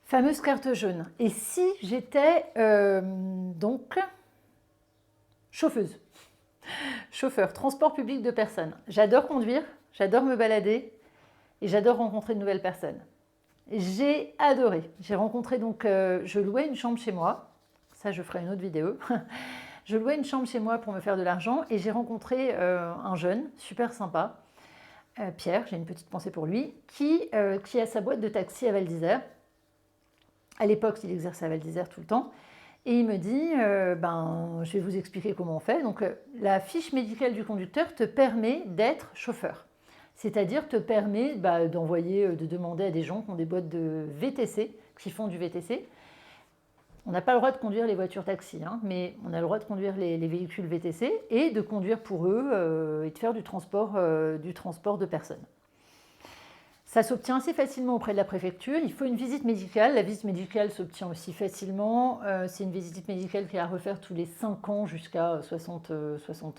Fameuse carte jaune. Et si j'étais donc chauffeuse, chauffeur, transport public de personnes. J'adore conduire, j'adore me balader et j'adore rencontrer de nouvelles personnes. J'ai adoré. J'ai rencontré donc, je louais une chambre chez moi. Ça, je ferai une autre vidéo. Je louais une chambre chez moi pour me faire de l'argent et j'ai rencontré un jeune super sympa, Pierre, j'ai une petite pensée pour lui, qui a sa boîte de taxi à Val d'Isère. À l'époque, il exerçait à Val d'Isère tout le temps. Et il me dit, je vais vous expliquer comment on fait. Donc, la fiche médicale du conducteur te permet d'être chauffeur. C'est-à-dire te permet d'envoyer, de demander à des gens qui ont des boîtes de VTC, qui font du VTC. On n'a pas le droit de conduire les voitures taxi, hein, mais on a le droit de conduire les véhicules VTC et de conduire pour eux et de faire du transport de personnes. Ça s'obtient assez facilement auprès de la préfecture. Il faut une visite médicale. La visite médicale s'obtient aussi facilement. C'est une visite médicale qui est à refaire tous les 5 ans jusqu'à 60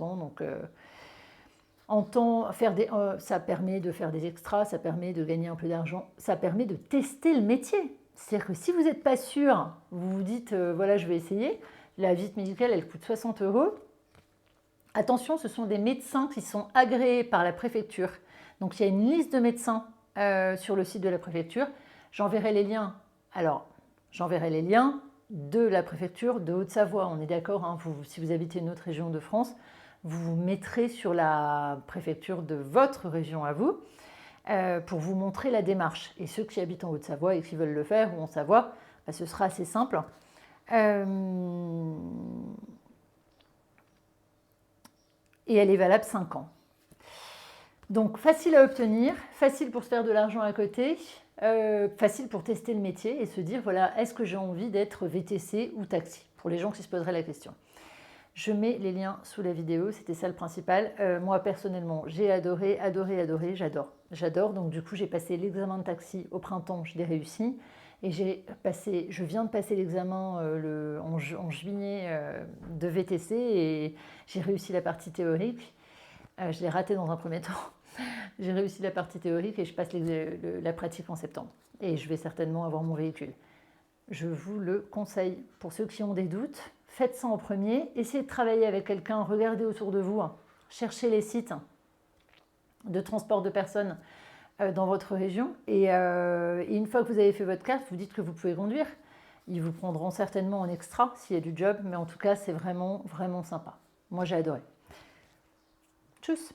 ans. Donc, ça permet de faire des extras, ça permet de gagner un peu d'argent, ça permet de tester le métier. C'est-à-dire que si vous n'êtes pas sûr, vous vous dites, voilà, je vais essayer. La visite médicale, elle coûte 60 €. Attention, ce sont des médecins qui sont agréés par la préfecture. Donc, il y a une liste de médecins sur le site de la préfecture. J'enverrai les liens. Alors, j'enverrai les liens de la préfecture de Haute-Savoie. On est d'accord, hein, si vous habitez une autre région de France, vous vous mettrez sur la préfecture de votre région à vous pour vous montrer la démarche. Et ceux qui habitent en Haute-Savoie et qui veulent le faire ou en Savoie, ce sera assez simple. Et elle est valable 5 ans. Donc facile à obtenir, facile pour se faire de l'argent à côté, facile pour tester le métier et se dire, voilà, est-ce que j'ai envie d'être VTC ou taxi? Pour les gens qui se poseraient la question. Je mets les liens sous la vidéo, c'était ça le principal. Moi personnellement, j'ai adoré, j'adore. Donc du coup, j'ai passé l'examen de taxi au printemps, je l'ai réussi. Et je viens de passer l'examen en juillet de VTC et j'ai réussi la partie théorique. Je l'ai raté dans un premier temps. J'ai réussi la partie théorique et je passe la pratique en septembre. Et je vais certainement avoir mon véhicule. Je vous le conseille. Pour ceux qui ont des doutes, faites ça en premier. Essayez de travailler avec quelqu'un, regardez autour de vous, cherchez les sites de transport de personnes dans votre région. Et une fois que vous avez fait votre carte, vous dites que vous pouvez conduire. Ils vous prendront certainement en extra s'il y a du job, mais en tout cas, c'est vraiment, vraiment sympa. Moi, j'ai adoré. Tchuss!